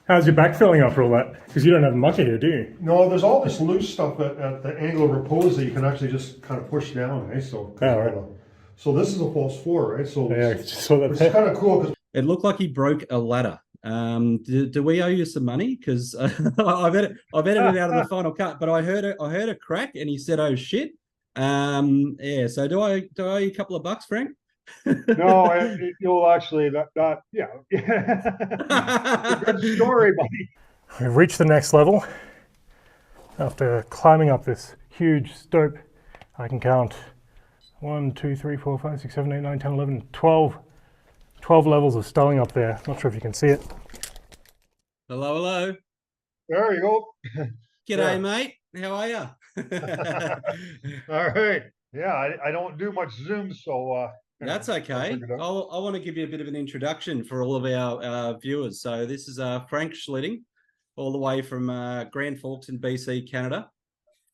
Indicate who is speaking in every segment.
Speaker 1: How's your back filling up for all that? Because you don't have much of here, do you?
Speaker 2: No, there's all this loose stuff at the angle of repose that you can actually just kind of push down, right? So,
Speaker 1: Oh, right.
Speaker 2: So this is a false floor, right? So,
Speaker 1: Yeah, just saw that
Speaker 2: which is
Speaker 1: there.
Speaker 2: kind of cool because
Speaker 3: It looked like he broke a ladder. Do we owe you some money? Because I've edited out of the final cut, but I heard a crack, and he said, "Oh shit." Yeah. So do I owe you a couple of bucks, Frank?
Speaker 2: no, you'll actually that yeah, it's a good story, buddy.
Speaker 1: We've reached the next level. After climbing up this huge stope, I can count 1, 2, 3, 4, 5, 6, 7, 8, 9, 10, 11, 12 levels of stowing up there. Not sure if you can see it.
Speaker 3: Hello, hello.
Speaker 2: There you go.
Speaker 3: G'day,
Speaker 2: Yeah.
Speaker 3: mate. How are you?
Speaker 2: All right. Yeah, I don't do much Zoom, so
Speaker 3: That's okay. I want to give you a bit of an introduction for all of our viewers. So this is Frank Sharon, all the way from Grand Forks in BC, Canada.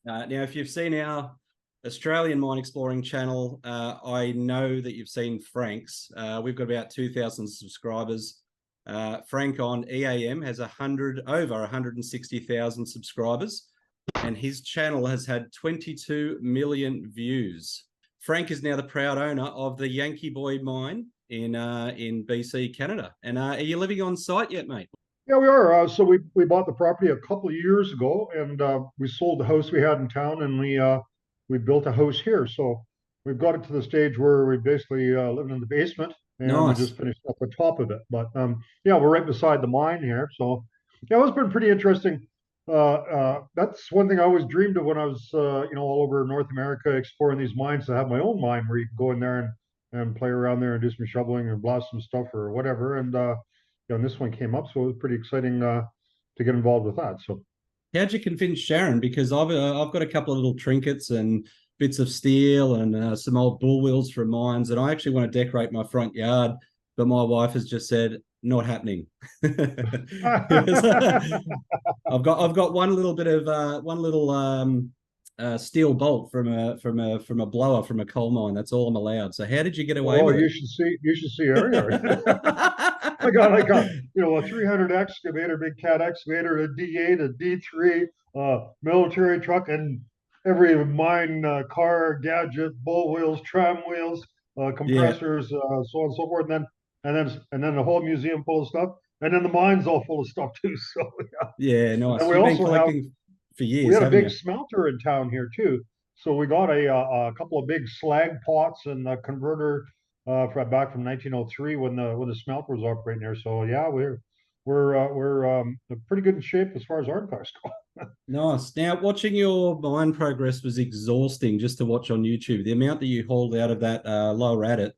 Speaker 3: Now, if you've seen our Australian mine exploring channel, I know that you've seen Frank's. We've got about 2,000 subscribers. Frank on EAM has over 160,000 subscribers, and his channel has had 22 million views. Frank is now the proud owner of the Yankee Boy mine in BC, Canada. And are you living on site yet, mate?
Speaker 2: Yeah, we are. So we bought the property a couple of years ago, and we sold the house we had in town, and we built a house here. So we've got it to the stage where we basically living in the basement, and
Speaker 3: Nice.
Speaker 2: we just finished up the top of it. But yeah, we're right beside the mine here. So yeah, it's been pretty interesting. That's one thing I always dreamed of when I was all over North America exploring these mines, to have my own mine where you can go in there and play around there and do some shoveling or blast some stuff or whatever. And this one came up, so it was pretty exciting to get involved with that. So,
Speaker 3: how'd you convince Sharon? Because I've got a couple of little trinkets and bits of steel and some old bull wheels from mines, and I actually want to decorate my front yard, but my wife has just said not happening. I've got one little bit of one little steel bolt from a blower from a coal mine. That's all I'm allowed. So how did you get away with
Speaker 2: you
Speaker 3: it?
Speaker 2: should see area. I got like a 300 excavator, big cat excavator, a D8, a D3, military truck, and every mine car, gadget, bull wheels, tram wheels,
Speaker 3: Yeah.
Speaker 2: compressors, so on and so forth. And then the whole museum full of stuff, and then the mine's all full of stuff too. So yeah.
Speaker 3: Yeah,
Speaker 2: And
Speaker 3: nice.
Speaker 2: we
Speaker 3: You've been
Speaker 2: also have
Speaker 3: collecting for
Speaker 2: we
Speaker 3: years,
Speaker 2: had a
Speaker 3: haven't
Speaker 2: big
Speaker 3: you?
Speaker 2: smelter in town here too. So we got a couple of big slag pots and a converter back from 1903 when the smelter was operating there. So yeah, we're pretty good in shape as far as artifacts go.
Speaker 3: Nice. Now, watching your mine progress was exhausting just to watch on YouTube. The amount that you hauled out of that lower adit,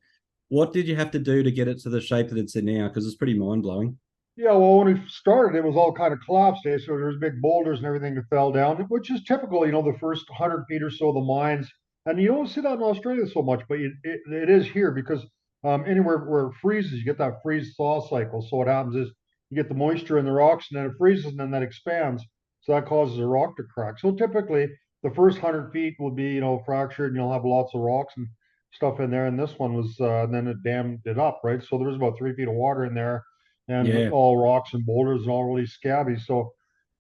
Speaker 3: what did you have to do to get it to the shape that it's in now? Because it's pretty mind blowing.
Speaker 2: Yeah, well, when we started, it was all kind of collapsed, eh? So there's big boulders and everything that fell down, which is typical, the first 100 feet or so of the mines. And you don't see that in Australia so much, but it is here because anywhere where it freezes, you get that freeze thaw cycle. So what happens is you get the moisture in the rocks, and then it freezes, and then that expands. So that causes a rock to crack. So typically, the first 100 feet will be, fractured, and you'll have lots of rocks and stuff in there. And this one was, and then it dammed it up, right? So there was about 3 feet of water in there, and
Speaker 3: Yeah.
Speaker 2: all rocks and boulders and all really scabby. So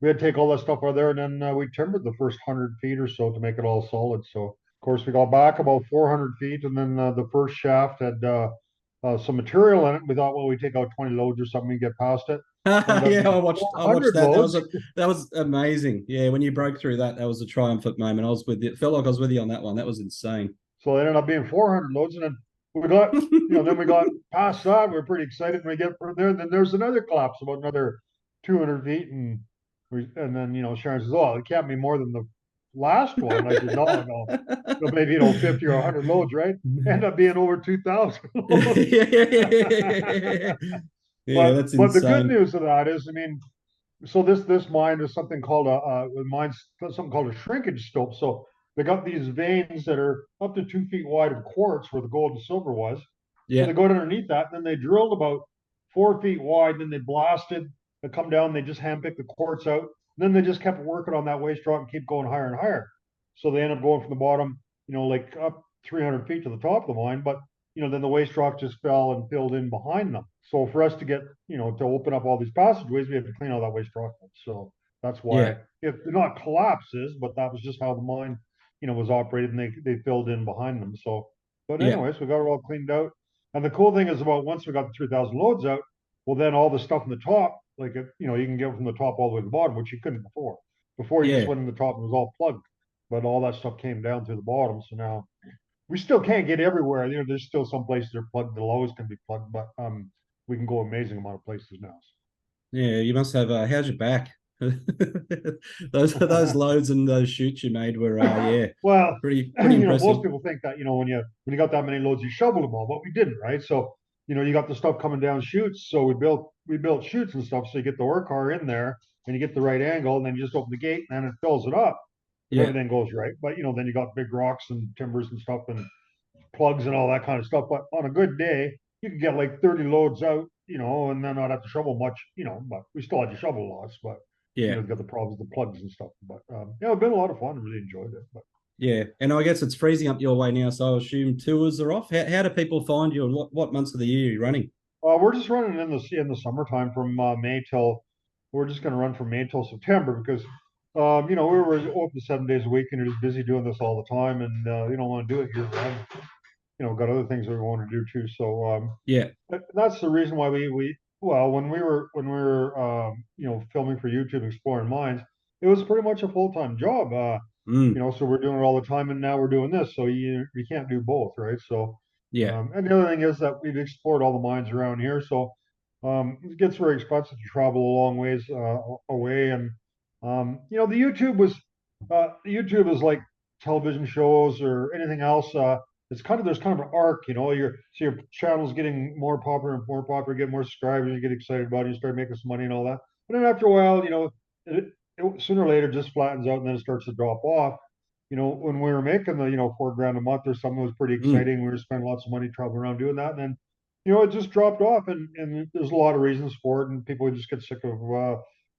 Speaker 2: we had to take all that stuff out of there, and then we timbered the first 100 feet or so to make it all solid. So of course we got back about 400 feet, and then the first shaft had some material in it. We thought, well, we take out 20 loads or something and get past it. Ended up
Speaker 3: Yeah,
Speaker 2: being
Speaker 3: I watched
Speaker 2: 400
Speaker 3: that.
Speaker 2: loads.
Speaker 3: That was amazing. Yeah, when you broke through that, that was a triumphant moment. I was with you. It felt like I was with you on that one. That was insane.
Speaker 2: So it ended up being 400 loads, and then we got, then we got past that. We are pretty excited. And we get from there. Then there's another collapse about another 200 feet, and then Sharon says, "Oh, it can't be more than the last one." I said, "No, no, maybe 50 or 100 loads, right?" End up being over 2,000 loads.
Speaker 3: Yeah,
Speaker 2: but
Speaker 3: that's
Speaker 2: but the good
Speaker 3: insane.
Speaker 2: news of that is, I mean, so this mine is something called mine's something called a shrinkage stope. So they got these veins that are up to 2 feet wide of quartz where the gold and silver was. So
Speaker 3: Yeah.
Speaker 2: they go underneath that, and then they drilled about 4 feet wide. Then they blasted. They come down. They just handpicked the quartz out. And then they just kept working on that waste rock and keep going higher and higher. So they end up going from the bottom, like up 300 feet to the top of the mine. But then the waste rock just fell and filled in behind them. So for us to get, to open up all these passageways, we had to clean all that waste rock out. So that's
Speaker 3: Yeah.
Speaker 2: why, if they're not collapses, but that was just how the mine, was operated, and they filled in behind them. So, but
Speaker 3: Yeah.
Speaker 2: anyways, we got it all cleaned out. And the cool thing is, about once we got the 3,000 loads out, well, then all the stuff in the top, like, you can get from the top all the way to the bottom, which you couldn't before. Before, you just
Speaker 3: Yeah.
Speaker 2: went in the top and it was all plugged, but all that stuff came down through the bottom. So now we still can't get everywhere. There's still some places that are plugged. The lows can be plugged, but we can go amazing amount of places now.
Speaker 3: Yeah, you must have. How's your back? those loads and those shoots you made were, yeah,
Speaker 2: Well,
Speaker 3: pretty impressive.
Speaker 2: most people think that, when you got that many loads, you shovel them all, but we didn't, right? So, you got the stuff coming down chutes. So we built chutes and stuff. So you get the ore car in there and you get the right angle, and then you just open the gate and then it fills it up if
Speaker 3: Yeah,
Speaker 2: everything goes right. But then you got big rocks and timbers and stuff and plugs and all that kind of stuff. But on a good day, you could get like 30 loads out, and then not have to shovel much, but we still had to shovel lots, but
Speaker 3: yeah,
Speaker 2: got the problems with the plugs and stuff. But it's been a lot of fun. Really enjoyed it. But
Speaker 3: yeah. And I guess it's freezing up your way now, so I assume tours are off. How do people find you, and what months of the year are you running?
Speaker 2: we're just running in the summertime from May till we're just going to run from May till September because we were open 7 days a week and you're just busy doing this all the time, and you don't want to do it year round. Got other things that we want to do too. So
Speaker 3: Yeah.
Speaker 2: that's the reason why we well, when we were filming for YouTube, exploring mines, it was pretty much a full-time job.
Speaker 3: Mm,
Speaker 2: So we're doing it all the time, and now we're doing this. So you can't do both, right? So
Speaker 3: yeah.
Speaker 2: and the other thing is that we've explored all the mines around here. So it gets very expensive to travel a long ways away, and the YouTube is like television shows or anything else. There's kind of an arc, your channel's getting more popular and more popular, get more subscribers, you get excited about it, you start making some money and all that. But then after a while, sooner or later just flattens out and then it starts to drop off. When we were making the, $4 grand a month or something, it was pretty
Speaker 3: Mm,
Speaker 2: exciting. We were spending lots of money traveling around doing that. And then, it just dropped off, and there's a lot of reasons for it. And people just get sick of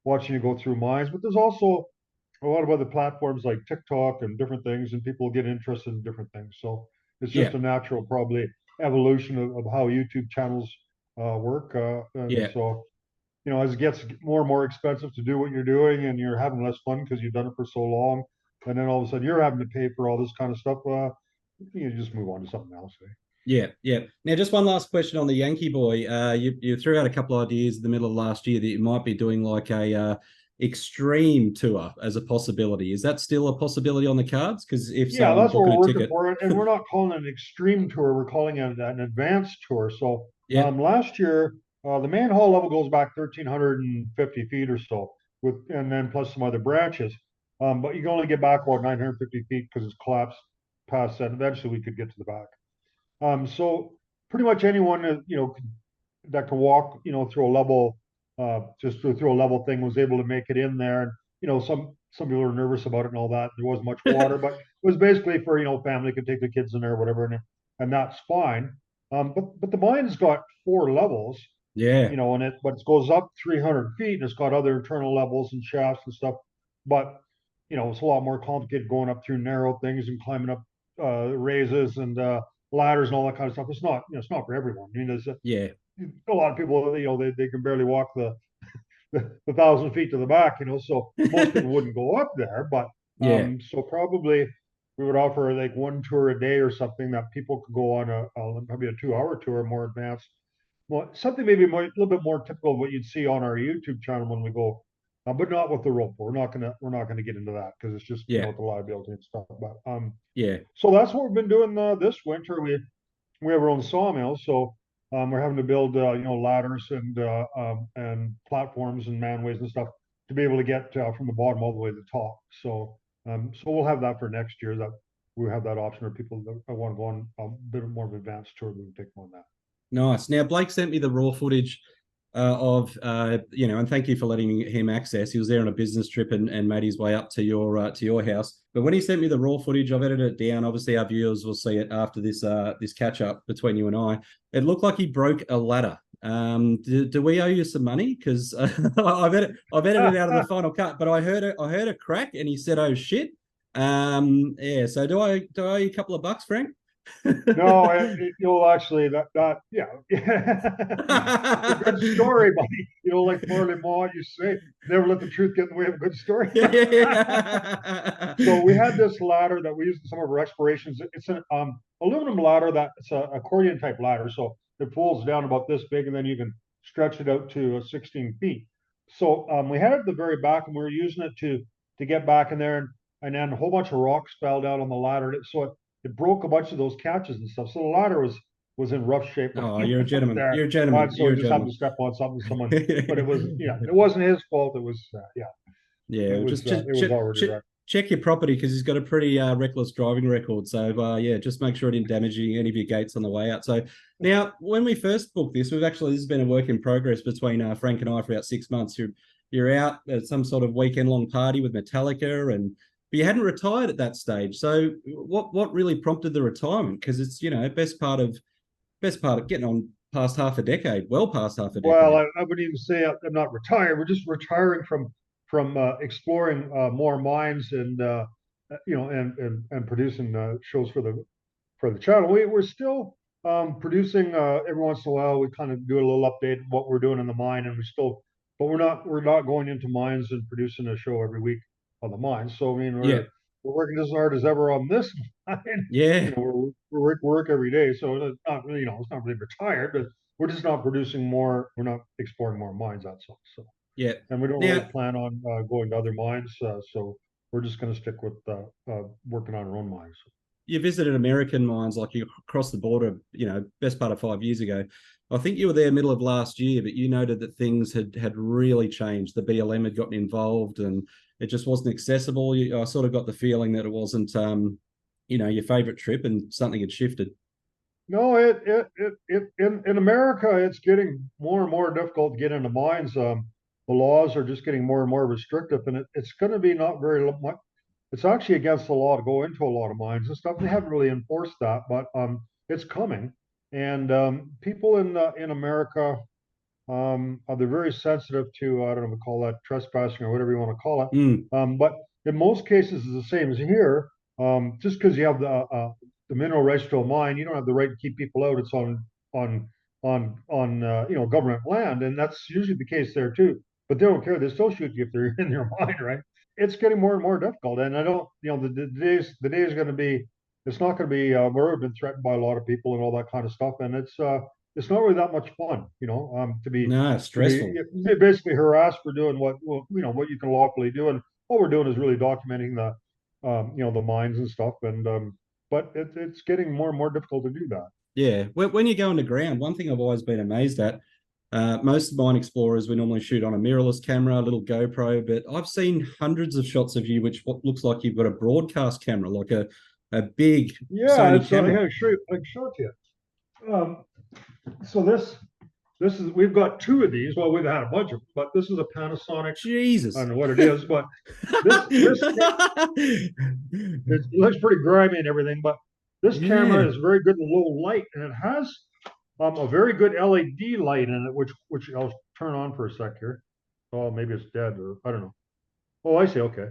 Speaker 2: watching you go through mines. But there's also a lot of other platforms like TikTok and different things, and people get interested in different things. So it's
Speaker 3: yeah.
Speaker 2: just a natural, probably, evolution of how YouTube channels work. And
Speaker 3: Yeah.
Speaker 2: so, as it gets more and more expensive to do what you're doing, and you're having less fun because you've done it for so long, and then all of a sudden you're having to pay for all this kind of stuff, you just move on to something else. Eh?
Speaker 3: Yeah, yeah. Now, just one last question on the Yankee Boy. You threw out a couple of ideas in the middle of last year that you might be doing like a extreme tour as a possibility. Is that still a possibility on the cards? Because if so,
Speaker 2: Yeah,
Speaker 3: I'm
Speaker 2: that's what
Speaker 3: booking
Speaker 2: we're
Speaker 3: a
Speaker 2: working
Speaker 3: ticket.
Speaker 2: for, and we're not calling it an extreme tour. We're calling it an advanced tour. So
Speaker 3: Yeah,
Speaker 2: last year, the main haul level goes back 1,350 feet or so, and then plus some other branches. But you can only get back about 950 feet because it's collapsed past that. Eventually, we could get to the back. So pretty much anyone that can walk, through a level, just through a level thing, was able to make it in there. And some people are nervous about it and all that. There wasn't much water, but it was basically for family could take the kids in there or whatever, and that's fine. But the mine's got 4 levels,
Speaker 3: yeah,
Speaker 2: but it goes up 300 feet, and it's got other internal levels and shafts and stuff. But it's a lot more complicated going up through narrow things and climbing up raises and ladders and all that kind of stuff. It's not for everyone. I mean, there's
Speaker 3: yeah,
Speaker 2: a lot of people, they can barely walk the 1,000 feet to the back, so most people wouldn't go up there. But
Speaker 3: yeah,
Speaker 2: so probably we would offer like one tour a day or something that people could go on probably a 2-hour tour, more advanced. Well, something maybe a little bit more typical of what you'd see on our YouTube channel when we go, but not with the rope. We're not gonna get into that because it's just
Speaker 3: yeah,
Speaker 2: the liability and stuff. But
Speaker 3: yeah.
Speaker 2: so that's what we've been doing this winter. We have our own sawmill, so we're having to build ladders and platforms and manways and stuff to be able to get from the bottom all the way to the top. So we'll have that for next year. That we have that option for people that want to go on a bit more of an advanced tour. We can take them on that.
Speaker 3: Nice. Now, Blake sent me the raw footage and thank you for letting him access. He was there on a business trip and made his way up to your house. But when he sent me the raw footage, I've edited it down. Obviously, our viewers will see it after this catch up between you and I. It looked like he broke a ladder. Do we owe you some money? Because I've edited it out of the final cut, but I heard a crack, and he said, "Oh shit." Yeah. So do I owe you a couple of bucks, Frank?
Speaker 2: No, you'll actually yeah, a good story, buddy. Like Marley Maw used to say, never let the truth get in the way of a good story. So we had this ladder that we used in some of our explorations. It's an aluminum ladder it's an accordion type ladder. So it folds down about this big, and then you can stretch it out to 16 feet. So we had it at the very back, and we were using it to get back in there, and then a whole bunch of rocks fell down on the ladder. So it broke a bunch of those catches and stuff. So the ladder was in rough shape.
Speaker 3: Oh, you're a gentleman.
Speaker 2: There.
Speaker 3: You're a gentleman.
Speaker 2: So
Speaker 3: you're
Speaker 2: we just happened to step on something, but it was, it wasn't his fault. It was,
Speaker 3: Yeah,
Speaker 2: it was,
Speaker 3: just
Speaker 2: it was already wrecked.
Speaker 3: check your property because he's got a pretty reckless driving record. So yeah, just make sure it didn't damage any of your gates on the way out. So now, when we first booked this, this has been a work in progress between Frank and I for about 6 months. You're out at some sort of weekend long party with Metallica, but you hadn't retired at that stage. So what really prompted the retirement? Because it's best part of getting on past half a decade, well past half a decade.
Speaker 2: Well, I wouldn't even say I'm not retired. We're just retiring from exploring more mines and and producing shows for the channel. We're still producing every once in a while. We kind of do a little update of what we're doing in the mine, and but we're not going into mines and producing a show every week on the mine. So I mean, we're working as hard as ever on this mine.
Speaker 3: Yeah,
Speaker 2: we work every day. So it's not really, it's not really retired, but we're just not producing more. We're not exploring more mines. That's all. So.
Speaker 3: Yeah,
Speaker 2: and we don't really plan on going to other mines, so we're just going to stick with working on our own mines.
Speaker 3: You visited American mines, like you crossed the border, best part of 5 years ago. I think you were there middle of last year, but you noted that things had really changed. The BLM had gotten involved, and it just wasn't accessible. I sort of got the feeling that it wasn't, your favorite trip, and something had shifted.
Speaker 2: No, in America, it's getting more and more difficult to get into mines. The laws are just getting more and more restrictive, and it's going to be not very much. It's actually against the law to go into a lot of mines and stuff. They haven't really enforced that, but it's coming. And people in America, they're very sensitive to, I don't know, we call that trespassing or whatever you want to call it. But in most cases, it's the same as here. Just because you have the mineral rights to a mine, you don't have the right to keep people out. It's on government land, and that's usually the case there too. But they don't care. They still shoot you if they're in their mine, right? It's getting more and more difficult. And I don't, the day is going to be, it's not going to be, we've been threatened by a lot of people and all that kind of stuff. And it's not really that much fun, to be
Speaker 3: stressful.
Speaker 2: Basically harassed for doing what you can lawfully do. And what we're doing is really documenting the mines and stuff. And, but it's getting more and more difficult to do that.
Speaker 3: Yeah. When you go underground, one thing I've always been amazed at, most mine explorers, we normally shoot on a mirrorless camera, a little GoPro, but I've seen hundreds of shots of you, what looks like you've got a broadcast camera, like a big Sony camera.
Speaker 2: I can show it to you. So this is, we've got two of these. Well, we've had a bunch of them, but this is a Panasonic.
Speaker 3: Jesus.
Speaker 2: I don't know what it is, but this it looks pretty grimy and everything, but this camera is very good in low light, and it has a very good LED light in it, which I'll turn on for a sec here. Oh, maybe it's dead, or I don't know. Oh, I see. Okay.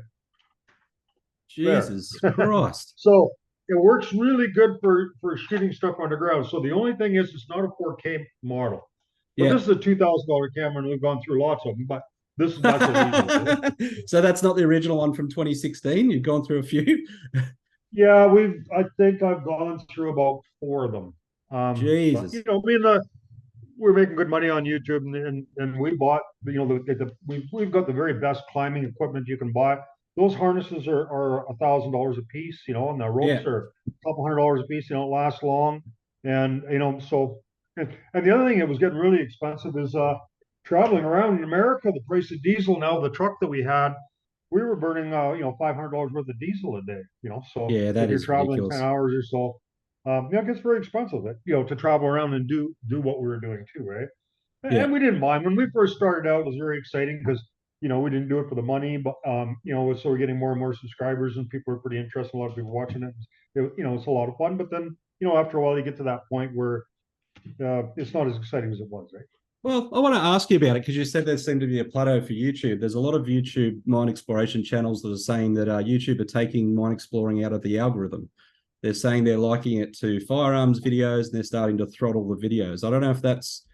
Speaker 3: Jesus Christ.
Speaker 2: So it works really good for shooting stuff underground. So the only thing is, it's not a 4K model. But this is a $2,000 camera, and we've gone through lots of them. But this is not the original.
Speaker 3: So that's not the original one from 2016. You've gone through a few.
Speaker 2: Yeah, I think I've gone through about 4 of them.
Speaker 3: Jesus.
Speaker 2: But, we're making good money on YouTube, and we bought, we've got the very best climbing equipment you can buy. Those harnesses are $1,000 a piece, and the ropes are a couple $100 a piece. They don't last long, and so. And the other thing that was getting really expensive is traveling around in America. The price of diesel now, the truck that we had, we were burning $500 worth of diesel a day. So
Speaker 3: yeah, that
Speaker 2: if you're traveling
Speaker 3: ridiculous.
Speaker 2: 10 hours or so. It gets very expensive, to travel around and do what we were doing too, right? And we didn't mind. When we first started out, it was very exciting because, we didn't do it for the money, but, so we're getting more and more subscribers, and people are pretty interested. A lot of people watching it. It's a lot of fun. But then, after a while, you get to that point where it's not as exciting as it was, right?
Speaker 3: Well, I want to ask you about it because you said there seemed to be a plateau for YouTube. There's a lot of YouTube mine exploration channels that are saying that YouTube are taking mine exploring out of the algorithm. they're saying they're liking it to firearms videos, and they're starting to throttle the videos. I don't know if that's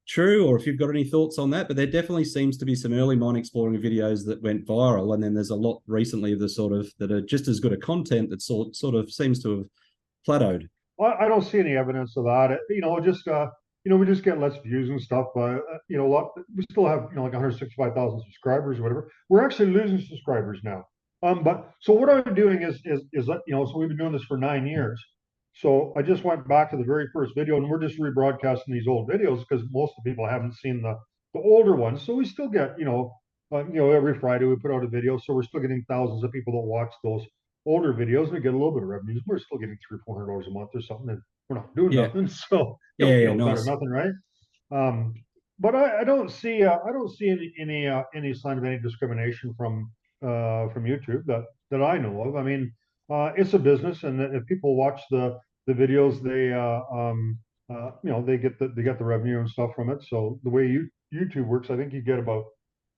Speaker 3: true or if you've got any thoughts on that, but there definitely seems to be some early mine exploring videos that went viral, and then there's a lot recently of the sort of that are just as good a content that sort of seems to have plateaued.
Speaker 2: Well, I don't see any evidence of that. We just get less views and stuff. We still have like 165,000 subscribers or whatever. We're actually losing subscribers now. But so what I'm doing is so we've been doing this for 9 years. So I just went back to the very first video, and we're just rebroadcasting these old videos because most of the people haven't seen the older ones. So we still get every Friday we put out a video, so we're still getting thousands of people that watch those older videos, and we get a little bit of revenues. We're still getting $300-400 a month or something, and we're not doing nothing. So
Speaker 3: nice.
Speaker 2: Better nothing, right? But I don't see any sign of any discrimination from YouTube that I know of. I mean, it's a business, and if people watch the videos, they get the revenue and stuff from it. So the way YouTube works, I think you get about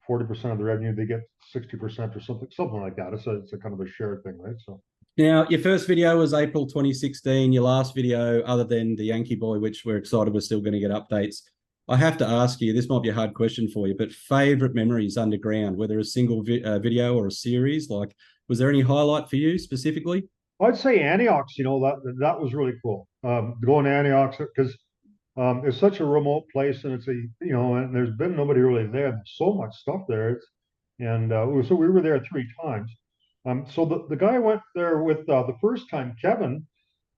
Speaker 2: 40% of the revenue. They get 60% or something like that. It's a kind of a shared thing, right? So
Speaker 3: now your first video was April 2016. Your last video, other than the Yankee Boy, which we're excited we're still going to get updates, I have to ask you, this might be a hard question for you, but favorite memories underground, whether a single video or a series, like, was there any highlight for you specifically?
Speaker 2: I'd say Antioch, that was really cool. Going to Antioch because it's such a remote place, and and there's been nobody really there. There's so much stuff there. So we were there 3 times. So the guy went there with the first time, Kevin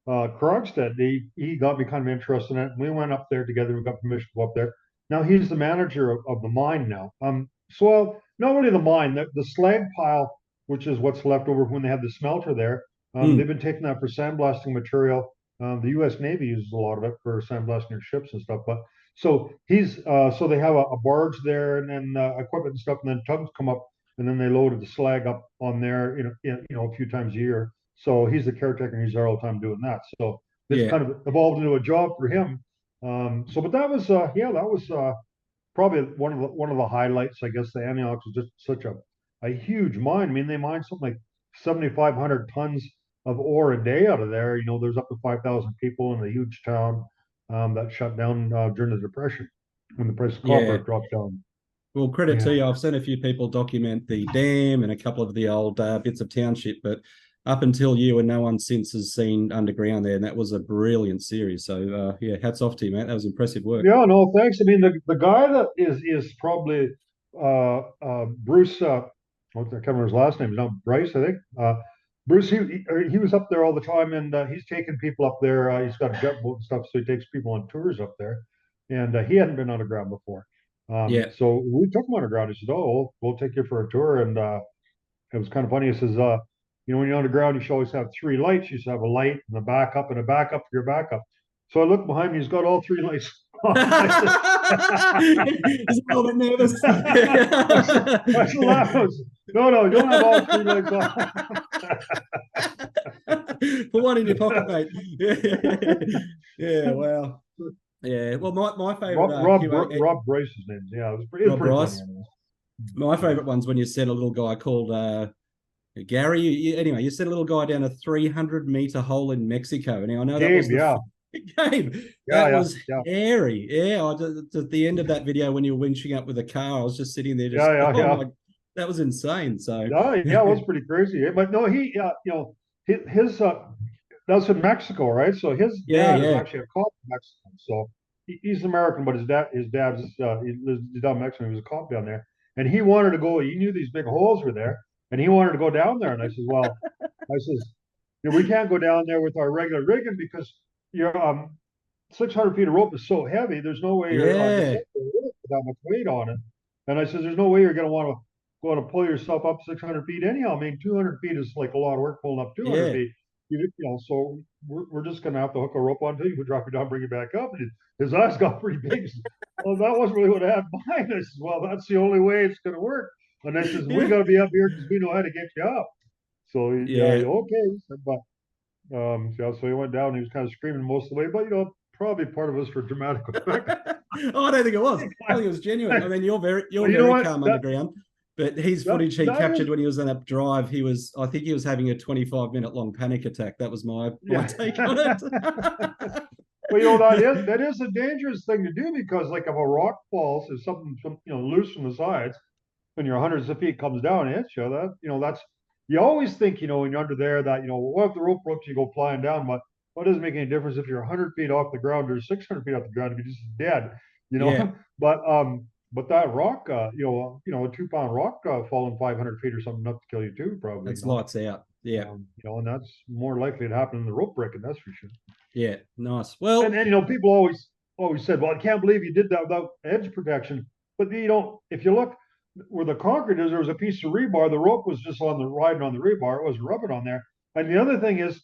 Speaker 2: Krogstad. He got me kind of interested in it. We went up there together. We got permission to go up there. Now he's the manager of the mine now. So not really the mine, the slag pile, which is what's left over when they had the smelter there. They've been taking that for sandblasting material. The U.S. Navy uses a lot of it for sandblasting their ships and stuff. But so so they have a barge there, and then equipment and stuff, and then tugs come up, and then they loaded the slag up on there, a few times a year. So he's the caretaker, and he's there all the time doing that. So this kind of evolved into a job for him. But that was probably one of the highlights, I guess. The Antioch was just such a huge mine. I mean, they mined something like 7,500 tons of ore a day out of there. There's up to 5,000 people in a huge town that shut down during the Depression when the price of copper dropped down.
Speaker 3: Well, credit to you. I've seen a few people document the dam and a couple of the old bits of township, but up until you and no one since has seen underground there, and that was a brilliant series. So hats off to you, mate. That was impressive work.
Speaker 2: Yeah, no, thanks. I mean, the guy that is probably Bruce. I can't remember his last name. He's not Bryce, I think. Bruce, he was up there all the time, and he's taking people up there. He's got a jet boat and stuff, so he takes people on tours up there. And he hadn't been underground before. So we took him underground. He said, "Oh, we'll take you for a tour." And it was kind of funny. He says, when you're underground, you should always have 3 lights. You should have a light and a backup and a backup for your backup. So I look behind me. He's got all 3 lights. He's
Speaker 3: a little bit nervous.
Speaker 2: I should laugh. No, you don't have all 3 lights on.
Speaker 3: Put one in your pocket, mate. Yeah, wow. Yeah, well, my favorite
Speaker 2: Rob Bryce's name. Yeah, it was pretty
Speaker 3: Bryce. Funny. My favorite one's when you sent a little guy called Gary. You sent a little guy down a 300-meter hole in Mexico, and I know that was Gabe. That was hairy. Yeah, at the end of that video when you were winching up with the car, I was just sitting there. That was insane. So
Speaker 2: it was pretty crazy. But no, his that's in Mexico, right? So his dad is actually a cop in Mexico. So he's American, but his dad's down in Mexico. He was a cop down there, and he wanted to go. He knew these big holes were there, and he wanted to go down there. And I said, well, we can't go down there with our regular rigging because your 600 feet of rope is so heavy. There's no way you're that much weight on it. And I said, there's no way you're going to pull yourself up 600 feet anyhow. I mean, 200 feet is like a lot of work pulling up 200 feet. So we're just going to have to hook a rope onto you, drop you down, bring you back up. And his eyes got pretty big. Well, that wasn't really what I had in mind. I said, well, that's the only way it's going to work. And I said, we got to be up here because we know how to get you up. So okay. But so he went down. He was kind of screaming most of the way, but probably part of us for dramatic effect.
Speaker 3: I don't think it was. I think it was genuine. I mean, you're very calm underground. But his footage he
Speaker 2: that
Speaker 3: captured
Speaker 2: is,
Speaker 3: when he was on that drive, I think he was having a 25-minute long panic attack. That was my
Speaker 2: yeah.
Speaker 3: take on it.
Speaker 2: Well, that is a dangerous thing to do, because like if a rock falls, if something loose from the sides, when you're hundreds of feet comes down and hits you, that's you always think, when you're under there, that what if the rope broke, you go flying down, but what doesn't make any difference if you're 100 feet off the ground or 600 feet off the ground, you're just dead,
Speaker 3: Yeah.
Speaker 2: But that rock, a 2-pound rock falling 500 feet or something, enough to kill you too, probably.
Speaker 3: It's lights out. Yeah.
Speaker 2: And that's more likely to happen in the rope breaking, that's for sure.
Speaker 3: Yeah, nice. Well,
Speaker 2: and people always said, well, I can't believe you did that without edge protection. But if you look where the concrete is, there was a piece of rebar. The rope was just riding on the rebar. It wasn't rubbing on there. And the other thing is,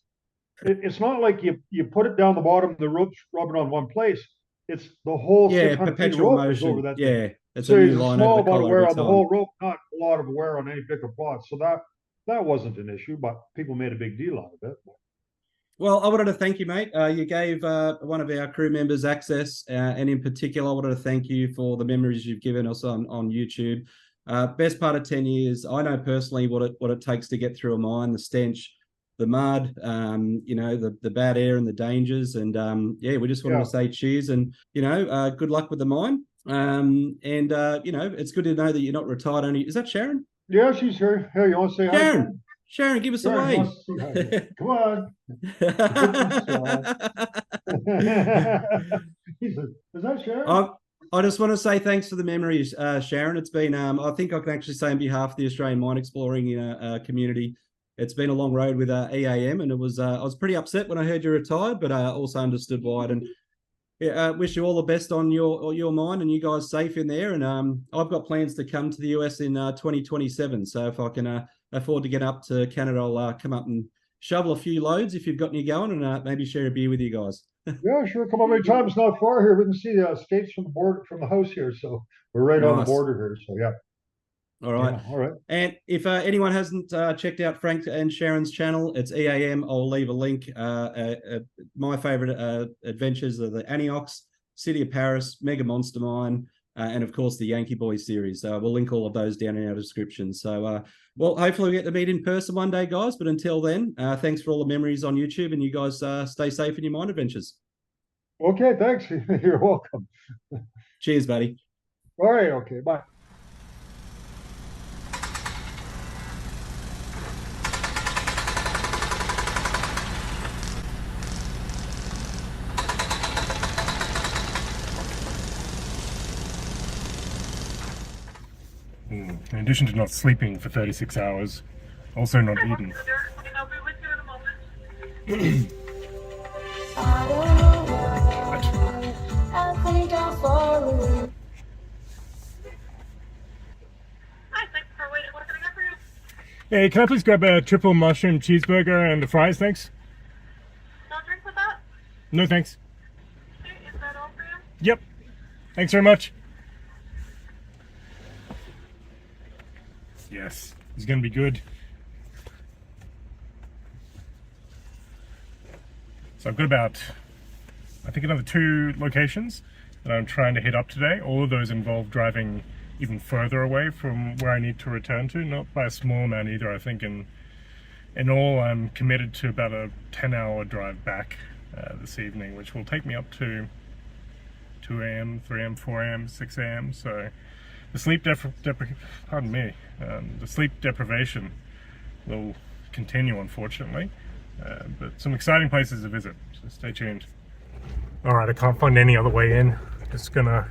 Speaker 2: it's not like you put it down the bottom, the rope's rubbing on one place. It's the whole 600 feet of rope is over that thing.
Speaker 3: Yeah, it's
Speaker 2: so
Speaker 3: a new
Speaker 2: there's a
Speaker 3: line
Speaker 2: small
Speaker 3: over the
Speaker 2: amount of wear
Speaker 3: collar
Speaker 2: on the whole rope, not a lot of wear on any bigger plots. So that wasn't an issue, but people made a big deal out of it.
Speaker 3: Well, I wanted to thank you, mate. You gave one of our crew members access, and in particular, I wanted to thank you for the memories you've given us on YouTube. Best part of 10 years, I know personally what it takes to get through a mine, the stench, the mud, the bad air and the dangers. And we just wanted to say cheers and, good luck with the mine. It's good to know that you're not retired only. Is that Sharon?
Speaker 2: Yeah, she's here. Hey, you want to say hi?
Speaker 3: Sharon? Sharon, give us a wave.
Speaker 2: Come on. Is that Sharon?
Speaker 3: I just want to say thanks for the memories, Sharon. It's been, I think I can actually say on behalf of the Australian mine exploring community, it's been a long road with EAM, and it was I was pretty upset when I heard you retired, but also understood why. And wish you all the best on your mine, and you guys safe in there. And I've got plans to come to the US in 2027. So if I can afford to get up to Canada, I'll come up and shovel a few loads if you've got any going, and maybe share a beer with you guys.
Speaker 2: Yeah, sure. Come on anytime. It's not far here. We can see the states from the border, from the house here. So we're right on the border here. So yeah.
Speaker 3: All right.
Speaker 2: Yeah, all right.
Speaker 3: And if anyone hasn't checked out Frank and Sharon's channel, it's EAM. I'll leave a link. My favorite adventures are the Antiochs, City of Paris, Mega Monster Mine, and of course the Yankee Boy series. We'll link all of those down in our description. So, hopefully we get to meet in person one day, guys. But until then, thanks for all the memories on YouTube, and you guys stay safe in your mine adventures.
Speaker 2: Okay, thanks. You're welcome.
Speaker 3: Cheers, buddy.
Speaker 2: All right. Okay. Bye.
Speaker 1: In addition to not sleeping for 36 hours, also not eating. Hey, can I please grab a triple mushroom cheeseburger and the fries, thanks?
Speaker 4: No drink with that?
Speaker 1: No, thanks.
Speaker 4: Okay, is that all for you?
Speaker 1: Yep. Thanks very much. Yes, he's gonna be good. So I've got about, I think, another 2 locations that I'm trying to hit up today. All of those involve driving even further away from where I need to return to, not by a small amount either. I think in all I'm committed to about a 10-hour drive back this evening, which will take me up to 2 a.m., 3 a.m., 4 a.m., 6 a.m. So the sleep the sleep deprivation will continue, unfortunately, but some exciting places to visit, so stay tuned. Alright, I can't find any other way in. Just gonna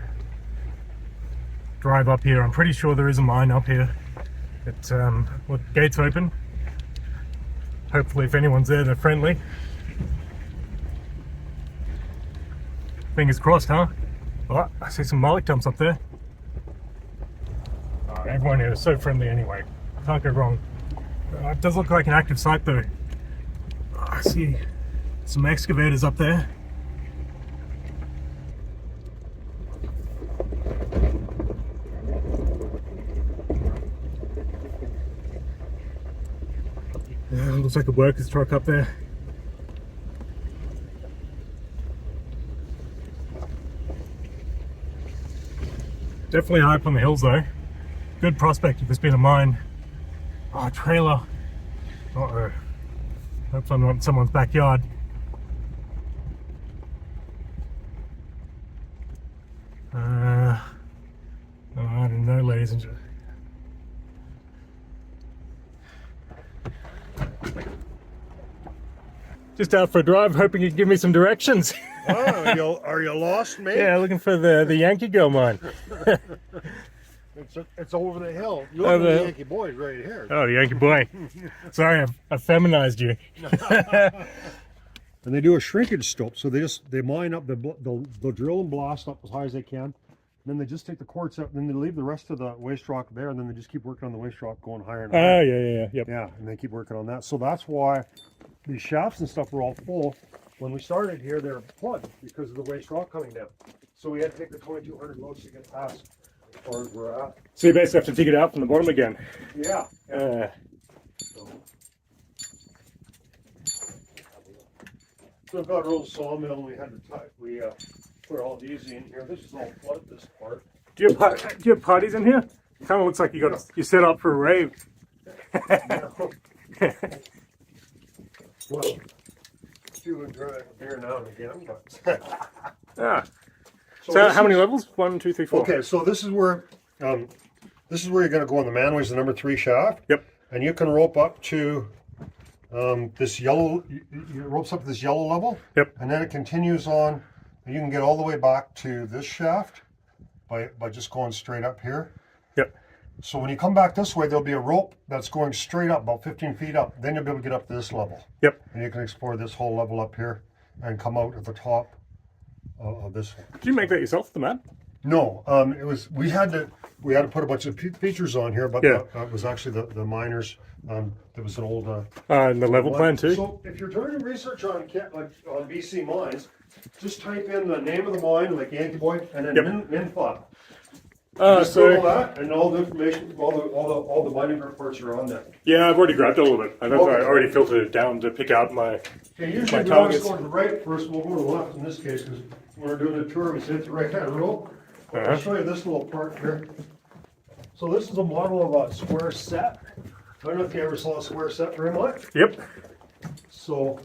Speaker 1: drive up here. I'm pretty sure there is a mine up here. It's look, gates open. Hopefully if anyone's there, they're friendly. Fingers crossed, huh? Oh, I see some mullet dumps up there. Everyone here is so friendly anyway. Can't go wrong. It does look like an active site though. I see some excavators up there. Looks like a worker's truck up there. Definitely high up on the hills though. good prospect if there's been a mine. Oh, trailer. Uh-oh. Hope I'm not in someone's backyard. I don't know, ladies and gentlemen. Just out for a drive, hoping you can give me some directions.
Speaker 5: Oh, are you lost, mate?
Speaker 1: Yeah, looking for the Yankee Girl mine.
Speaker 5: It's over the hill. You look at the Yankee Boy right here.
Speaker 1: Oh, the Yankee Boy. Sorry, I've feminized you.
Speaker 5: And they do a shrinkage stope, so they mine up, they'll drill and blast up as high as they can. Then they just take the quartz out, and then they leave the rest of the waste rock there, and then they just keep working on the waste rock, going higher and higher.
Speaker 1: Oh, yeah, yep.
Speaker 5: Yeah, and they keep working on that. So that's why these shafts and stuff were all full. When we started here, they were plugged because of the waste rock coming down. So we had to take the 2200 loads to get past as far as we're at.
Speaker 1: So you basically have to dig it out from the bottom again.
Speaker 5: Yeah. So we've got a old sawmill, and we had to put all these in here. This is all flooded, this part.
Speaker 1: Do you have parties in here? It kind of looks like you set up for a rave.
Speaker 5: Well, do enjoy a beer now and again, but
Speaker 1: Yeah. So how many levels? 1, 2, 3, 4.
Speaker 5: okay, so this is where you're going to go on the manways, the number 3 shaft.
Speaker 1: Yep.
Speaker 5: And you can rope up to this yellow. You ropes up to this yellow level.
Speaker 1: Yep.
Speaker 5: And then it continues on. And you can get all the way back to this shaft by just going straight up here.
Speaker 1: Yep.
Speaker 5: So when you come back this way, there'll be a rope that's going straight up, about 15 feet up. Then you'll be able to get up to this level.
Speaker 1: Yep.
Speaker 5: And you can explore this whole level up here and come out at the top of this one.
Speaker 1: Did you make that yourself, the map?
Speaker 5: No, it was we had to put a bunch of features on here, but
Speaker 1: Yeah.
Speaker 5: it was actually the miners. There was an old
Speaker 1: And the level plan too?
Speaker 5: So if you're doing research on BC mines, just type in the name of the mine, like Yankee Boy, and then
Speaker 1: Yep.
Speaker 5: MinFOD. Just
Speaker 1: so
Speaker 5: Google that, and all the information, all the mining reports are on there.
Speaker 1: yeah, I've already grabbed a little bit. I
Speaker 5: Okay.
Speaker 1: already filtered it down to pick out my.
Speaker 5: Okay, usually we always
Speaker 1: targets.
Speaker 5: go to the right first. We'll go to the left in this case because when we're doing a tour, we hit the right-hand row.
Speaker 1: Uh-huh.
Speaker 5: I'll show you this little part here. So this is a model of a square set. I don't know if you ever saw a square set very much.
Speaker 1: Yep.
Speaker 5: So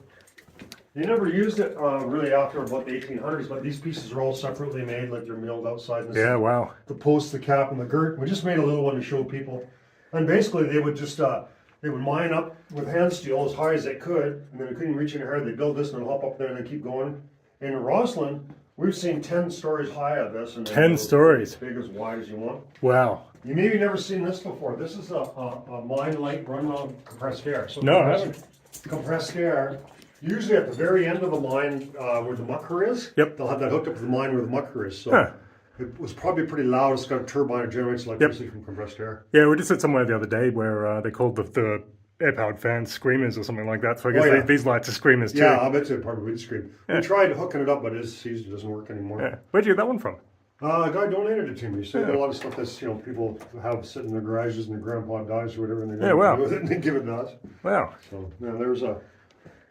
Speaker 5: they never used it really after about the 1800s, but these pieces are all separately made, like they're milled outside. This
Speaker 1: Yeah. Wow.
Speaker 5: the post, the cap, and the girt. We just made a little one to show people. And basically, they would just they would mine up with hand steel as high as they could, and then they couldn't reach any higher. They build this and then hop up there and then keep going. And in Roslyn, we've seen 10 stories high of this. And
Speaker 1: 10 stories.
Speaker 5: As big as wide as you want.
Speaker 1: Wow.
Speaker 5: You maybe never seen this before. This is a mine light run on compressed air. So
Speaker 1: No, I haven't.
Speaker 5: compressed air. Usually at the very end of the mine where the mucker is,
Speaker 1: Yep.
Speaker 5: they'll have that hooked up to the mine where the mucker is. So
Speaker 1: Huh.
Speaker 5: it was probably pretty loud. It's got a turbine that generates electricity from compressed air.
Speaker 1: Yeah, we just at somewhere the other day where they called the air-powered fans screamers or something like that. So I guess
Speaker 5: Oh, yeah.
Speaker 1: these lights are screamers too.
Speaker 5: Yeah, I bet you it probably would scream. We tried hooking it up, but it doesn't work anymore.
Speaker 1: Yeah. Where'd you get that one from?
Speaker 5: A guy donated it to me. So a lot of stuff that's people have sitting in their garages and their grandpa dies or whatever, and they
Speaker 1: Yeah, wow.
Speaker 5: do with it and they give it to us.
Speaker 1: Wow.
Speaker 5: So yeah, there's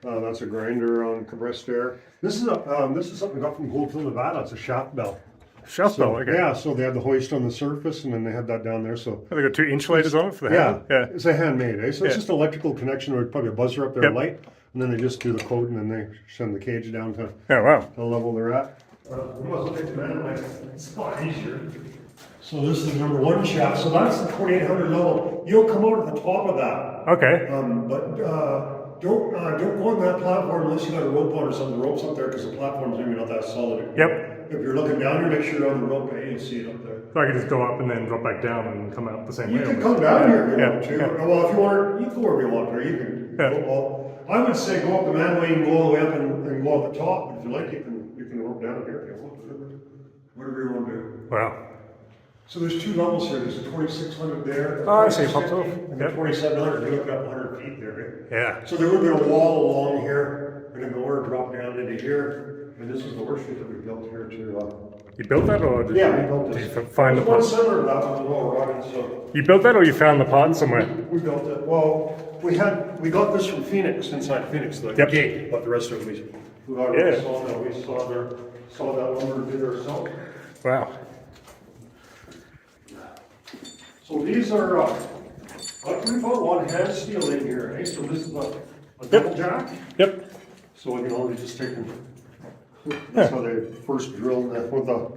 Speaker 5: that's a grinder on compressed air. This is something we got from Goldfield, Nevada. It's a shaft bell.
Speaker 1: Shaft bell, okay.
Speaker 5: Yeah, so they had the hoist on the surface, and then they had that down there. So
Speaker 1: Have they got 2 insulators on it for the hand? Yeah.
Speaker 5: it's a handmade. So it's just an electrical connection or probably a buzzer up there,
Speaker 1: Yep.
Speaker 5: a light, and then they just do the quote, and then they send the cage down to
Speaker 1: Oh, wow.
Speaker 5: the level they're at. It's a lot easier. So this is the number 1 shaft. So that's the 2800 level. You'll come out at the top of that.
Speaker 1: Okay.
Speaker 5: But don't go on that platform unless you got a rope on or something. The rope's up there because the platform's maybe not that solid.
Speaker 1: Yep.
Speaker 5: If you're looking down here, make sure you're on the rope. You see it up there.
Speaker 1: So I could just go up and then drop back down and come out the same
Speaker 5: You
Speaker 1: way.
Speaker 5: can
Speaker 1: almost.
Speaker 5: come down here if you want to.
Speaker 1: Yeah.
Speaker 5: Well, if you want, you can go wherever you want. Or you can.
Speaker 1: Yeah.
Speaker 5: Well, I would say go up the manway and go all the way up and go up the top. But if you like, you can rope down here if you want. Whatever you want to do.
Speaker 1: Wow.
Speaker 5: So there's 2 levels here. There's a 2600 there.
Speaker 1: Oh, I see. It pops off.
Speaker 5: And the
Speaker 1: Yep.
Speaker 5: 2700. You look up 100 feet there. Right?
Speaker 1: Yeah.
Speaker 5: So there would have been a wall along here, and then the ore dropped down into here. And this is the worst that we built here too.
Speaker 1: You built that or did
Speaker 5: Yeah,
Speaker 1: you,
Speaker 5: we built
Speaker 1: did
Speaker 5: this.
Speaker 1: you find the
Speaker 5: There's one
Speaker 1: parts?
Speaker 5: similar to that one as well, Robin. So
Speaker 1: You built that or you found the parts somewhere?
Speaker 5: we built it. Well, we got this from Phoenix, inside Phoenix, the
Speaker 1: Yep.
Speaker 5: gate. But the rest of it we got it
Speaker 1: Yeah.
Speaker 5: from sawmill. We saw that lumber and did it ourselves.
Speaker 1: Wow.
Speaker 5: So these are, we put one hand steel in here, eh? So this is a double jack.
Speaker 1: Yep.
Speaker 5: So, you know, they just taken, that's how they first drilled that with the,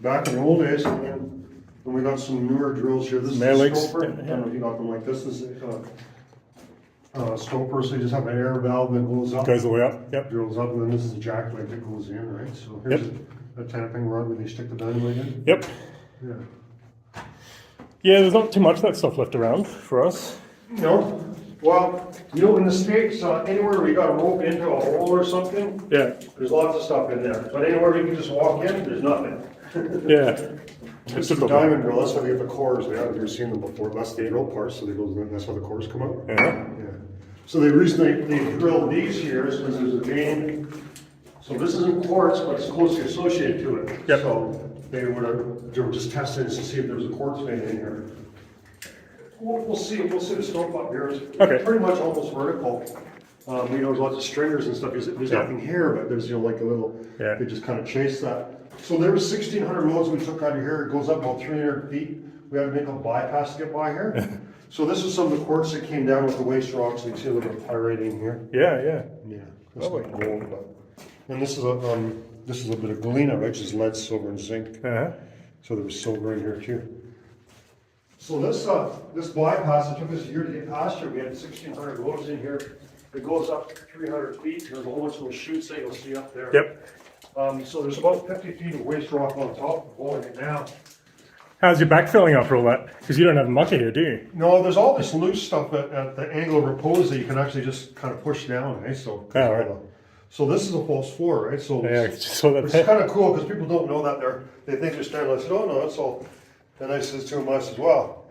Speaker 5: back in the old days, and then we got some newer drills here. This is a
Speaker 1: Mailix.
Speaker 5: stoper. I don't know if you got them like this. This is a stoper, so you just have an air valve that goes up.
Speaker 1: Goes all the way up. Yep.
Speaker 5: Drills up, and then this is a jack leg that goes in, right? So here's a tapping rod where they stick the dynamite in.
Speaker 1: Yep.
Speaker 5: Yeah.
Speaker 1: Yeah, there's not too much of that stuff left around for us.
Speaker 5: No. Well, you know, in the States, anywhere we got a rope into a hole or something,
Speaker 1: Yeah.
Speaker 5: there's lots of stuff in there. But anywhere we can just walk in, there's nothing.
Speaker 1: Yeah.
Speaker 5: It's just a diamond drill. That's how they get the cores. I haven't ever seen them before. That's the drill part, so they go. That's how the cores come out.
Speaker 1: Yeah.
Speaker 5: Yeah. So the reason they drilled these here is because there's a vein. So this isn't quartz, but it's closely associated to it.
Speaker 1: Yep.
Speaker 5: So they were just testing to see if there was a quartz vein in here. We'll see. We'll see the slope up here. It's
Speaker 1: Okay.
Speaker 5: pretty much almost vertical. You know, there's lots of stringers and stuff. There's nothing here, but there's, you know, like a little.
Speaker 1: Yeah.
Speaker 5: They just kind of chase that. So there was 1,600 loads we took out of here. It goes up about 300 feet. We had to make a bypass to get by here. So this is some of the quartz that came down with the waste rocks. You can see a little bit of pyrite in here.
Speaker 1: Yeah, yeah.
Speaker 5: Yeah. That's not gold, but. And this is a bit of galena, which is lead, silver, and zinc.
Speaker 1: Uh-huh.
Speaker 5: So there was silver in here too. So this bypass, it took us a year to get past here. We had 1,600 loads in here. It goes up 300 feet. There's a whole bunch of little chutes that you'll see up there.
Speaker 1: Yep.
Speaker 5: So there's about 50 feet of waste rock on top of holding it now.
Speaker 1: How's your back filling after all that? Because you don't have a mucker here, do you?
Speaker 5: No, there's all this loose stuff at the angle of repose that you can actually just kind of push down, eh? So,
Speaker 1: right.
Speaker 5: So this is a false floor, right? So
Speaker 1: Yeah, I just saw that
Speaker 5: it's
Speaker 1: there.
Speaker 5: kind of cool because people don't know that they think they're standing. I said, oh no, it's all. And I said to him, I said, well,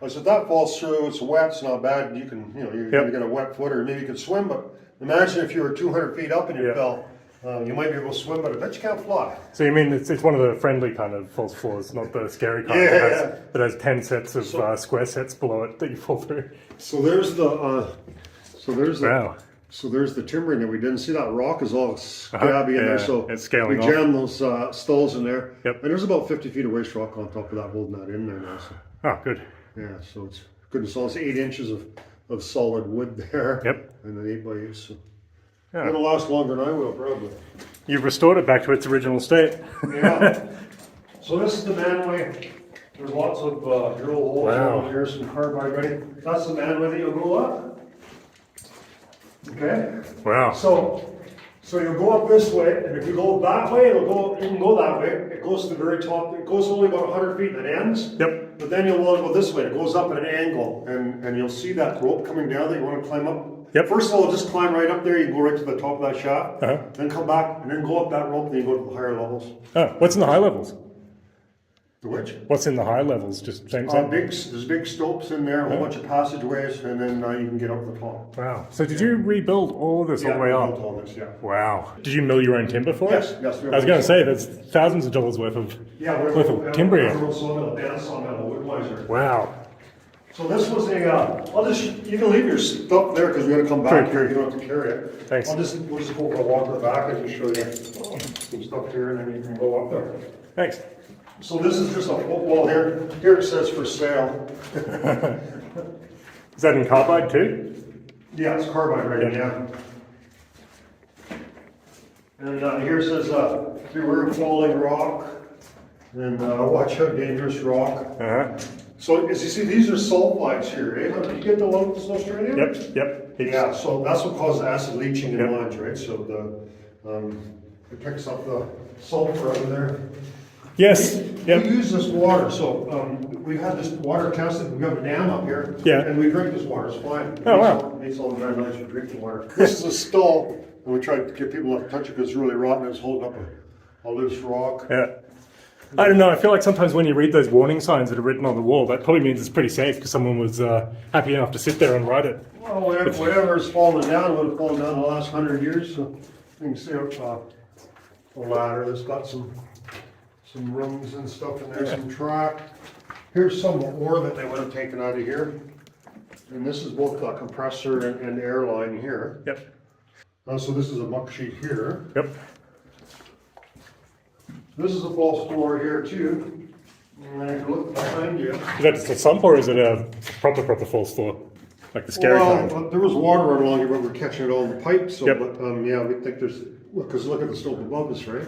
Speaker 5: I said that falls through. It's wet. It's not bad. You can, you know, you're gonna get a wet foot, or maybe you could swim. But imagine if you were 200 feet up and you fell. You might be able to swim, but I bet you can't fly.
Speaker 1: So you mean it's one of the friendly kind of false floors, not the scary kind that has 10 sets of square sets below it that you fall through.
Speaker 5: So there's the
Speaker 1: Wow.
Speaker 5: So there's the timbering there. We didn't see that rock is all scabby in there. So
Speaker 1: it's scaling
Speaker 5: we
Speaker 1: off.
Speaker 5: jammed those stalls in there.
Speaker 1: Yep.
Speaker 5: And there's about 50 feet of waste rock on top of that, holding that in there now. So,
Speaker 1: Oh, good.
Speaker 5: yeah, so it's good and solid. It's 8 inches of solid wood there.
Speaker 1: Yep.
Speaker 5: And then 8x8. So
Speaker 1: Yeah.
Speaker 5: it'll last longer than I will, probably.
Speaker 1: You've restored it back to its original state.
Speaker 5: Yeah. So this is the manway. There's lots of drill holes
Speaker 1: Wow.
Speaker 5: over here, some carbide ready. That's the manway that you'll go up. Okay.
Speaker 1: Wow.
Speaker 5: So you'll go up this way, and if you go that way, you can go that way. It goes to the very top. It goes only about 100 feet and it ends.
Speaker 1: Yep.
Speaker 5: But then you'll want to go this way. It goes up at an angle, and you'll see that rope coming down that you want to climb up.
Speaker 1: Yep.
Speaker 5: First of all, just climb right up there. You can go right to the top of that shaft.
Speaker 1: Uh-huh.
Speaker 5: Then come back, and then go up that rope, and then you go to the higher levels.
Speaker 1: Oh, what's in the high levels?
Speaker 5: The which?
Speaker 1: What's in the high levels? Just same thing?
Speaker 5: There's big stopes in there, a whole bunch of passageways, and then you can get up the top.
Speaker 1: Wow. So did you rebuild all of this all the way
Speaker 5: we
Speaker 1: up?
Speaker 5: built all this, yeah.
Speaker 1: Wow. Did you mill your own timber for
Speaker 5: Yes,
Speaker 1: it?
Speaker 5: yes.
Speaker 1: I was going to say, there's thousands of dollars worth of timber here. Wow.
Speaker 5: So this was you can leave your stuff there because we got to come back here. You don't have to carry it.
Speaker 1: Thanks.
Speaker 5: We'll just go for a walk to the back and just show you some stuff here, and then you can go up there.
Speaker 1: Thanks.
Speaker 5: So this is just a footwall here. Here it says for sale.
Speaker 1: Is that in carbide too?
Speaker 5: Yeah, it's carbide right now. And here it says beware falling rock, and watch out dangerous rock.
Speaker 1: Uh-huh.
Speaker 5: So as you see, these are sulfides here. Eh? Did you get the ones in Australia?
Speaker 1: Yep.
Speaker 5: Yeah, so that's what causes acid leaching in
Speaker 1: Yep.
Speaker 5: lines, right? So it picks up the sulfur out of there.
Speaker 1: Yes.
Speaker 5: We use this water, so we've had this water tested. We have a dam up here,
Speaker 1: Yeah.
Speaker 5: and we drink this water. It's fine.
Speaker 1: Oh, wow.
Speaker 5: It makes all the very nice for drinking water. This is a stall, and we tried to get people not to touch it because it's really rotten. It's holding up a loose rock.
Speaker 1: Yeah. I don't know. I feel like sometimes when you read those warning signs that are written on the wall, that probably means it's pretty safe because someone was happy enough to sit there and write it.
Speaker 5: Well, whatever's fallen down would have fallen down the last 100 years. So you can see up the ladder that's got some rungs and stuff in there, some track. Here's some ore that they would have taken out of here. And this is both a compressor and air line here.
Speaker 1: Yep.
Speaker 5: So this is a muck sheet here.
Speaker 1: Yep.
Speaker 5: This is a false floor here too. And then if you look behind you.
Speaker 1: Is that just a sump or is it a proper false floor? Like the scary kind?
Speaker 5: Well, there was water running along here, but we're catching it all in the pipe. So,
Speaker 1: Yep.
Speaker 5: but yeah, we think there's, because look at the slope above us, right?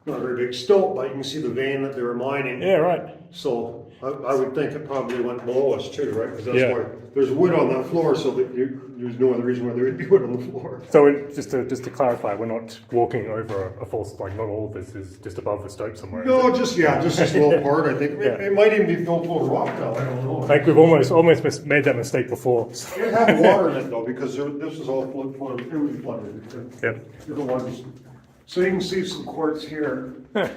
Speaker 5: Not a very big slope, but you can see the vein that they were mining.
Speaker 1: Yeah, right.
Speaker 5: So I would think it probably went below us too, right? Because that's
Speaker 1: Yeah.
Speaker 5: why there's wood on that floor, so that there's no other reason why there would be wood on the floor.
Speaker 1: So just to clarify, we're not walking over a false, like not all of this is just above the stope somewhere. is
Speaker 5: No,
Speaker 1: it?
Speaker 5: just this little part. I think
Speaker 1: Yeah.
Speaker 5: it might even be built full of rock now. I don't know.
Speaker 1: Like we've almost made that mistake before.
Speaker 5: It had water in it though, because this is all flooded. It was flooded.
Speaker 1: Yep.
Speaker 5: So you can see some quartz here.
Speaker 1: Huh.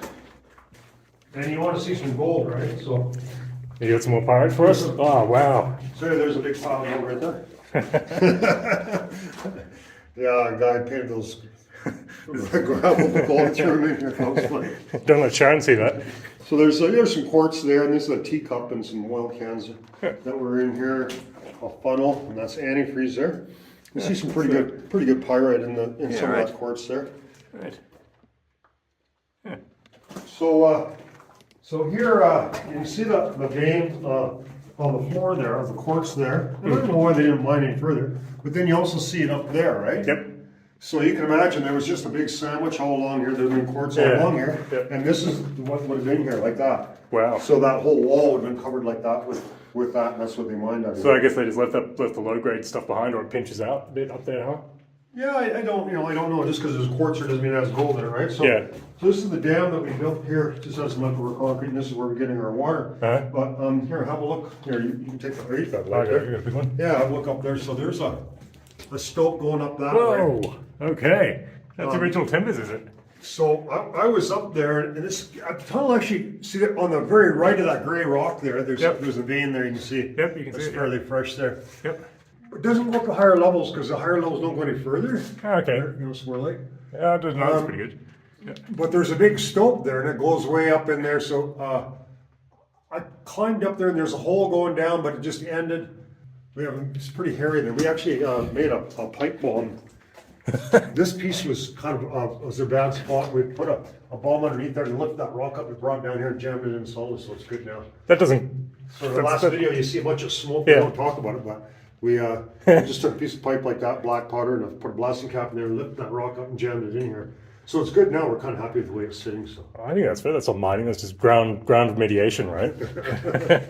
Speaker 5: And you want to see some gold, right? So,
Speaker 1: You got some more pyrite for us? Oh, wow.
Speaker 5: there's a big pile of gold right there. Yeah, a guy painted those gravel gold through them in here. That was funny.
Speaker 1: Don't let Sharon see that.
Speaker 5: So there's some quartz there, and this is a teacup and some oil cans that were in here. A funnel, and that's antifreeze there. You see some pretty good pyrite in some
Speaker 1: right.
Speaker 5: of that quartz there.
Speaker 1: Right.
Speaker 5: So here you can see the vein on the floor there, of the quartz there. I don't know why they didn't mine any further, but then you also see it up there, right?
Speaker 1: Yep.
Speaker 5: So you can imagine there was just a big sandwich all along here. There'd been quartz all
Speaker 1: Yeah.
Speaker 5: along here,
Speaker 1: Yep.
Speaker 5: and this is what would have been here like that.
Speaker 1: Wow.
Speaker 5: So that whole wall would have been covered like that with that, and that's what they mined out of.
Speaker 1: So I guess they just left the low grade stuff behind, or it pinches out a bit up there, huh?
Speaker 5: Yeah, I don't know. Just because there's quartz here doesn't mean it has gold in it, right? So,
Speaker 1: Yeah.
Speaker 5: so this is the dam that we built here. Just has some leftover concrete, and this is where we're getting our water.
Speaker 1: Uh-huh.
Speaker 5: But here, have a look. Here, you can take the right.
Speaker 1: Okay, you got a big one.
Speaker 5: Yeah, have a look up there. So there's a stope going up that way.
Speaker 1: Whoa. Okay. That's original timbers, is it?
Speaker 5: So I was up there, and this tunnel actually, see that on the very right of that gray rock there. There's
Speaker 1: Yep.
Speaker 5: there's a vein there. You can see.
Speaker 1: Yep, you can
Speaker 5: It's
Speaker 1: see it,
Speaker 5: fairly fresh there.
Speaker 1: Yep.
Speaker 5: It doesn't go up to higher levels because the higher levels don't go any further.
Speaker 1: Okay.
Speaker 5: You know, so we're like.
Speaker 1: Yeah, that's pretty good. Yeah.
Speaker 5: But there's a big stope there, and it goes way up in there. So I climbed up there, and there's a hole going down, but it just ended. It's pretty hairy there. We actually made a pipe bomb. This piece was kind of was a bad spot. We put a bomb underneath there and lifted that rock up and brought it down here and jammed it in solid, so it's good now.
Speaker 1: That doesn't.
Speaker 5: So in the last video, you see a bunch of smoke.
Speaker 1: Yeah.
Speaker 5: We don't talk about it, but we just took a piece of pipe like that, black powder, and I put a blasting cap in there and lifted that rock up and jammed it in here. So it's good now. We're kind of happy with the way it's sitting. So
Speaker 1: I think that's fair. That's not mining. That's just ground remediation, right?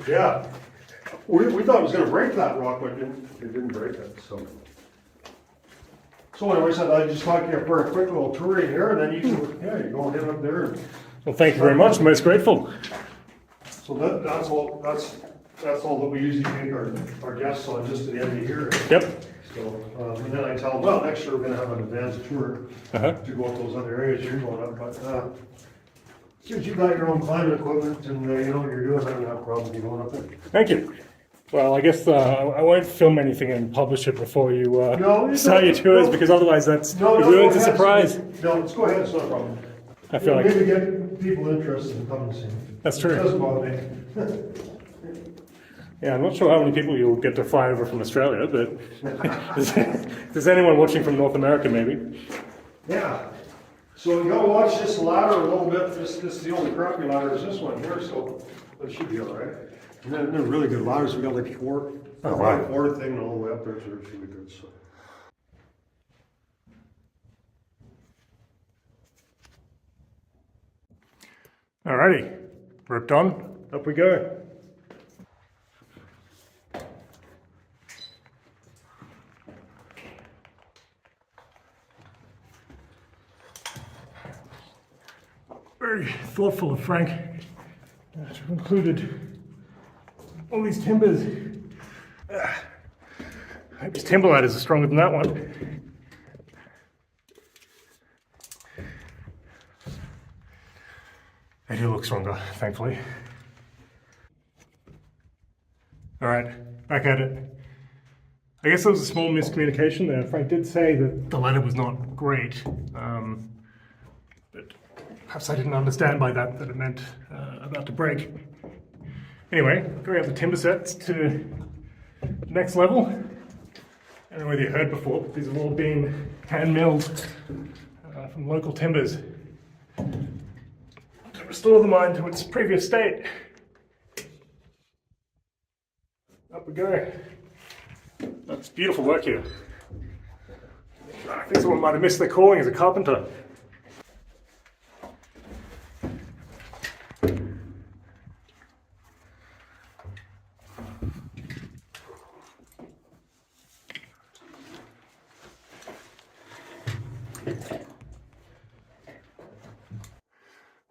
Speaker 5: yeah, we thought it was going to break that rock, but it didn't break it. So anyways, I just thought you for a quick little tour in here, and then you can you go and head up there. And,
Speaker 1: Well, thank you very much. Most grateful.
Speaker 5: so that's all that we usually take our guests on just at the end of the year.
Speaker 1: Yep.
Speaker 5: So and then I tell them, well, next year we're going to have an advanced tour
Speaker 1: Uh-huh.
Speaker 5: to go up those other areas you're going up. But since you got your own climate equipment and you know what you're doing, I don't have a problem with you going up there.
Speaker 1: Thank you. Well, I guess I won't film anything and publish it before you start your tours, because otherwise it ruins the surprise.
Speaker 5: No, let's go ahead. It's not a problem.
Speaker 1: I feel like
Speaker 5: Maybe get people interested in coming and seeing.
Speaker 1: That's true.
Speaker 5: It doesn't bother me.
Speaker 1: Yeah, I'm not sure how many people you'll get to fly over from Australia, but if there's anyone watching from North America, maybe.
Speaker 5: Yeah. So you gotta watch this ladder a little bit. This is the only crappy ladder is this one here, so it should be all right. And then they're really good ladders. We got like four thing all the way up there, so it should be good. So.
Speaker 1: Alrighty, ripped on, up we go. Very thoughtful of Frank to have included all these timbers. I hope his timber ladders are stronger than that one. They do look stronger, thankfully. All right, back at it. I guess there was a small miscommunication there. Frank did say that the ladder was not great, but perhaps I didn't understand by that it meant about to break. Anyway, going up the timber sets to the next level. I don't know whether you heard before, but these have all been hand milled from local timbers to restore the mine to its previous state. we go. That's beautiful work here. I think someone might have missed their calling as a carpenter.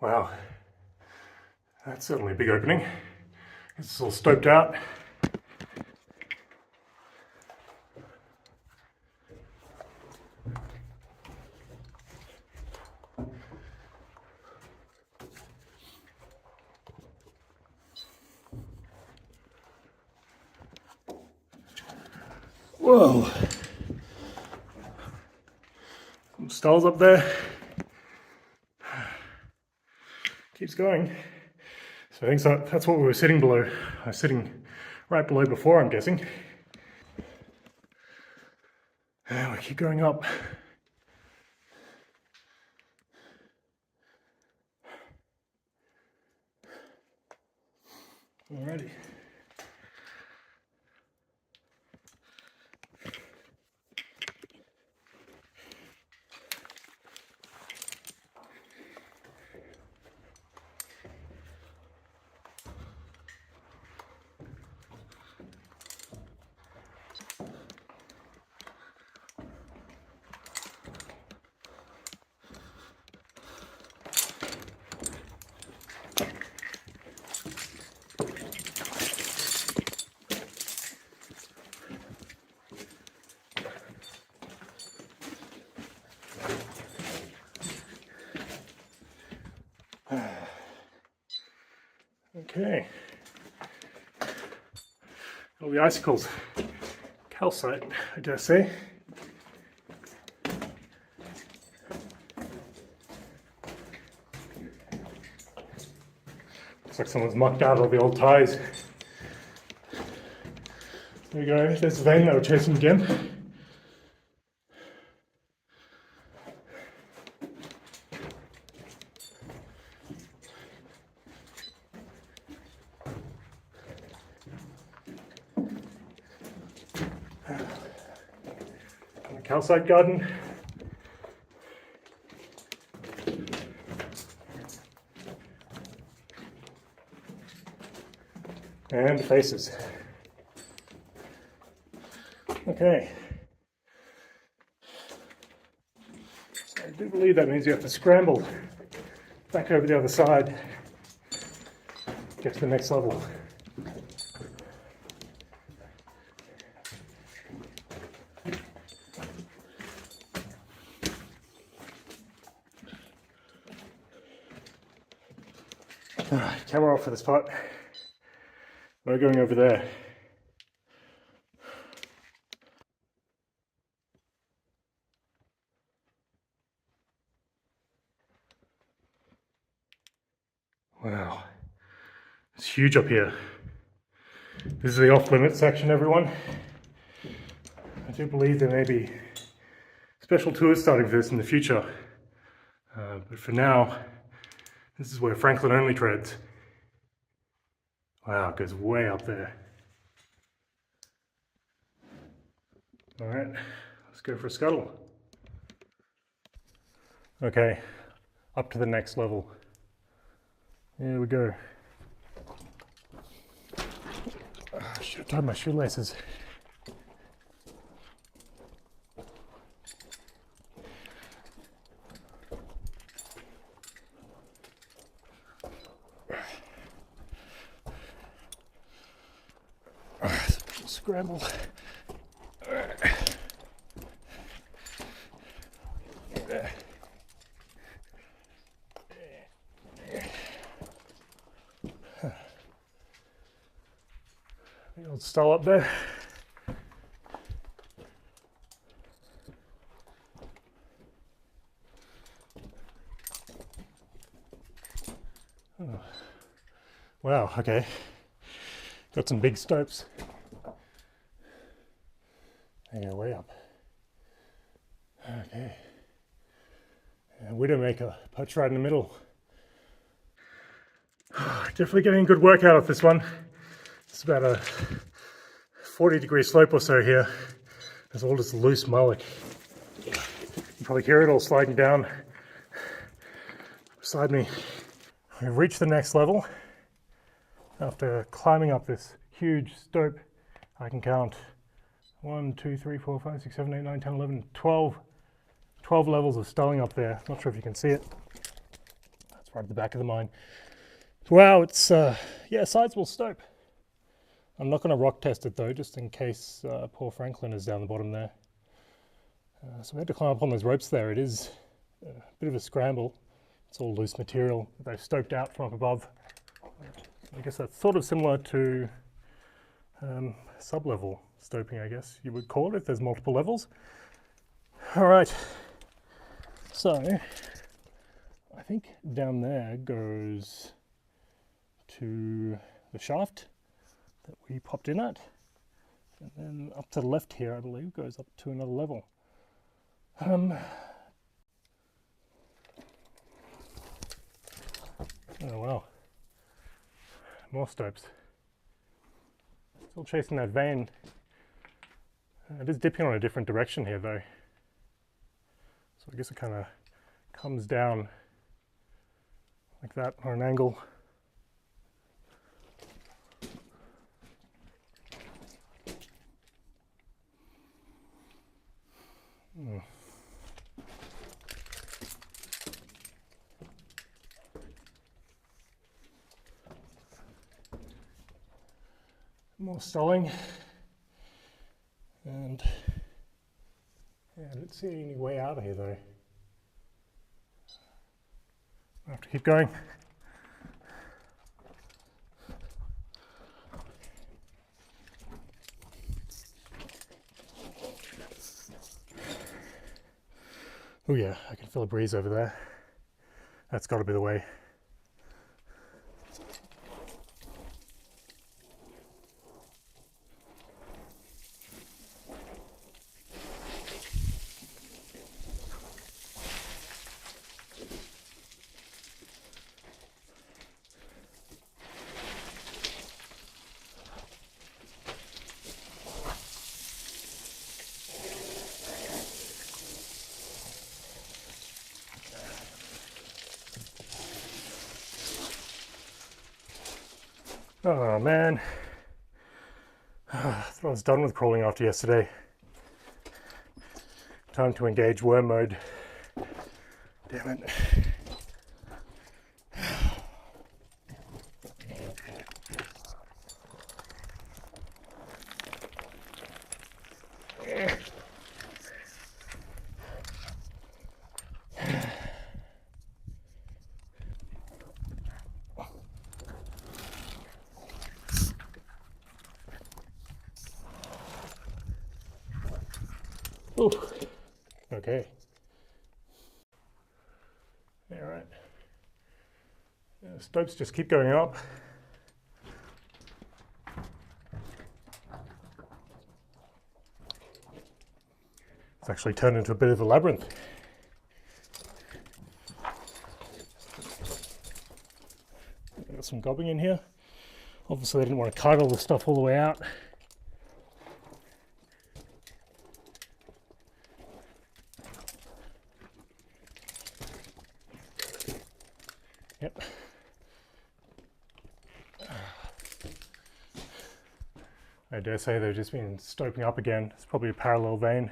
Speaker 1: Wow, that's certainly a big opening. It's all stoped out. Whoa, some stalls up there. Keeps going. So I think that's what we were sitting below. I was sitting right below before, I'm guessing. And we keep going up. Alrighty. Okay. All the icicles. Calcite, I dare say. Looks like someone's mucked out all the old ties. There we go, there's the vein that we're chasing again. Calcite garden. And faces. Okay. So I do believe that means you have to scramble back over the other side, get to the next level. Camera off for this part. We're going over there. Wow, it's huge up here. This is the off-limit section, everyone. I do believe there may be special tours starting for this in the future. But for now, this is where Franklin only treads. Wow, it goes way up there. All right, let's go for a scuttle. Okay, up to the next level. Here we go. I should have tied my shoelaces. Scramble. The old stall up there. Oh. Wow, okay. Got some big stopes. Yeah, way up. Okay. And Widowmaker, perched right in the middle. Definitely getting a good workout off this one. It's about a 40-degree slope or so here. There's all this loose mullock. You can probably hear it all sliding down beside me. We've reached the next level. After climbing up this huge stope, I can count 1, 2, 3, 4, 5, 6, 7, 8, 9, 10, 11, 12 levels of stowing up there. Not sure if you can see it. That's right at the back of the mine. Wow, it's yeah, sizable stope. I'm not going to rock test it though, just in case poor Franklin is down the bottom there. So we had to climb up on those ropes there. It is a bit of a scramble. It's all loose material that they've stoked out from up above. I guess that's sort of similar to sub-level stoping, I guess you would call it, if there's multiple levels. All right, so I think down there goes to the shaft that we popped in at, and then up to the left here, I believe, goes up to another level. Oh wow, more stopes. Still chasing that vein. It is dipping on a different direction here though. So I guess it kind of comes down like that on an angle. More stalling, and yeah, I don't see any way out of here though. I have to keep going. Oh yeah, I can feel a breeze over there. That's got to be the way. Oh man, I thought I was done with crawling after yesterday. Time to engage worm mode. Damn it. Ooh. Okay. All right. Yeah, the stopes just keep going up. It's actually turned into a bit of a labyrinth. Got some gobbing in here. Obviously, I didn't want to kite all the stuff all the way out. Yep. I dare say they've just been stoping up again. It's probably a parallel vein.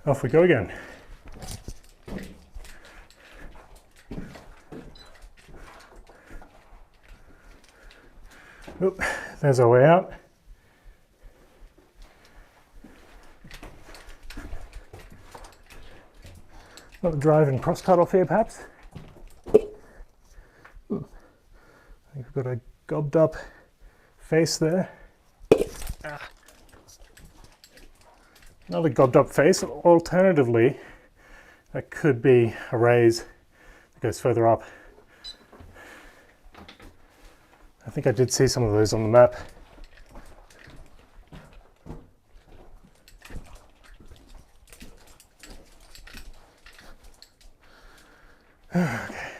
Speaker 1: Off we go again. Oop, there's our way out. Another drive and cross cut off here perhaps. I think we've got a gobbed up face there. Ah. Another gobbed up face. Alternatively, that could be a raise that goes further up. I think I did see some of those on the map. Okay.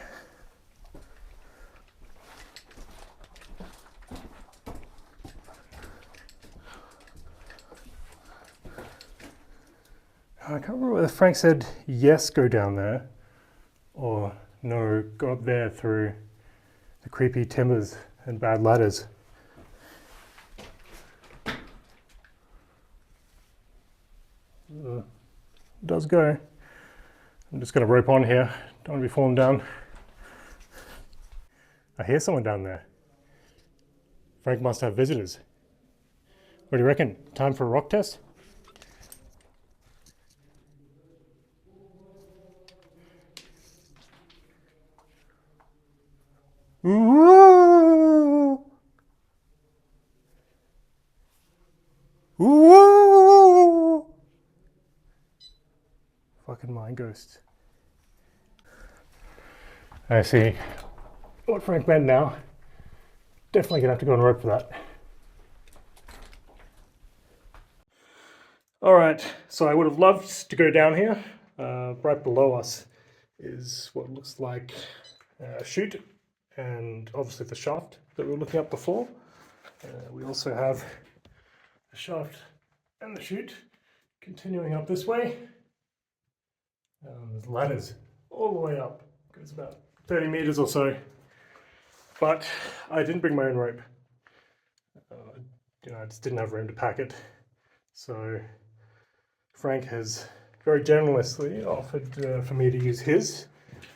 Speaker 1: I can't remember whether Frank said yes, go down there, or no, go up there through the creepy timbers and bad ladders. It does go. I'm just going to rope on here, don't want to be falling down. I hear someone down there. Frank must have visitors. What do you reckon? Time for a rock test? Ooh. Ooh. Fucking mind ghosts. I see what Frank meant now. Definitely gonna have to go on rope for that. All right, so I would have loved to go down here. Right below us is what looks like a chute, and obviously the shaft that we were looking at before. We also have the shaft and the chute continuing up this way. There's ladders all the way up. Goes about 30 meters or so. But I didn't bring my own rope. I just didn't have room to pack it. So Frank has very generously offered for me to use his,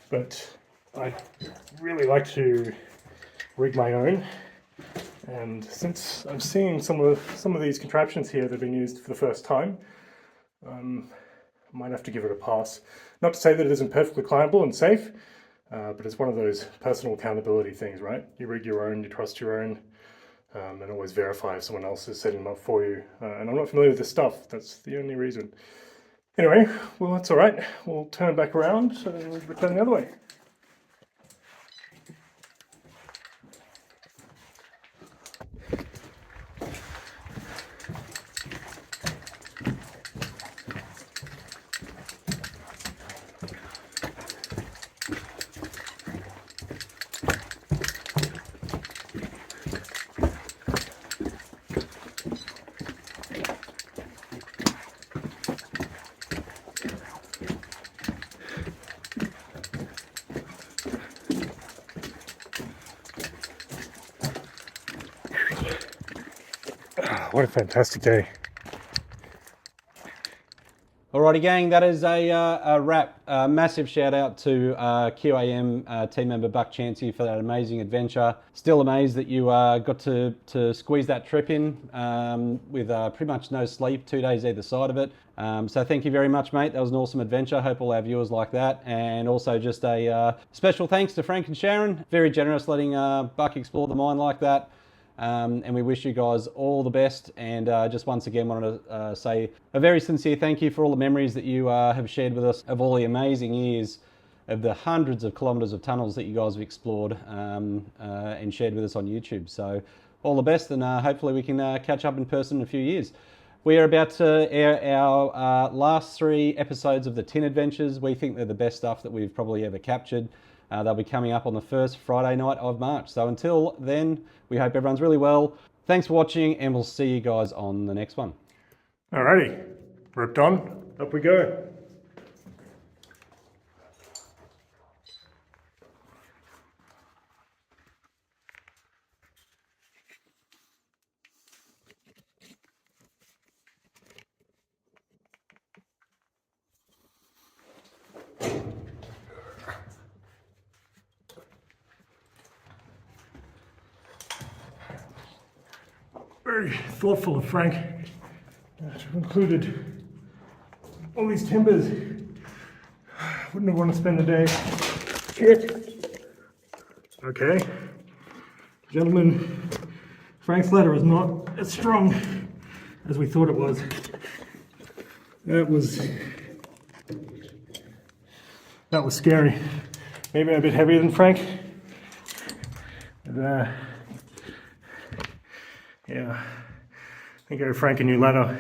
Speaker 1: but I'd really like to rig my own. And since I'm seeing some of these contraptions here that have been used for the first time, I might have to give it a pass. Not to say that it isn't perfectly climbable and safe, but it's one of those personal accountability things, right? You rig your own, you trust your own, and always verify if someone else is setting them up for you. And I'm not familiar with this stuff, that's the only reason. Anyway, well, that's all right. We'll turn back around and return the other way. What a fantastic day.
Speaker 3: Alrighty, gang, that is a wrap. Massive shout out to QAM team member Buck Chancey for that amazing adventure. Still amazed that you got to squeeze that trip in with pretty much no sleep, 2 days either side of it. So thank you very much, mate. That was an awesome adventure. Hope all our viewers like that. And also just a special thanks to Frank and Sharon. Very generous letting Buck explore the mine like that. And we wish you guys all the best, and just once again wanted to say a very sincere thank you for all the memories that you have shared with us of all the amazing years of the hundreds of kilometres of tunnels that you guys have explored and shared with us on YouTube. So all the best, and hopefully we can catch up in person in a few years. We are about to air our last 3 episodes of the Tin Adventures. We think they're the best stuff that we've probably ever captured. They'll be coming up on the first Friday night of March. So until then, we hope everyone's really well. Thanks for watching, and we'll see you guys on the next one.
Speaker 1: Alrighty, roped on, up we go. Very thoughtful of Frank to have included all these timbers. Wouldn't have wanted to spend the day here. Okay, gentlemen, Frank's ladder is not as strong as we thought it was. That was scary. Maybe a bit heavier than Frank. But, yeah, I think I owe Frank a new ladder.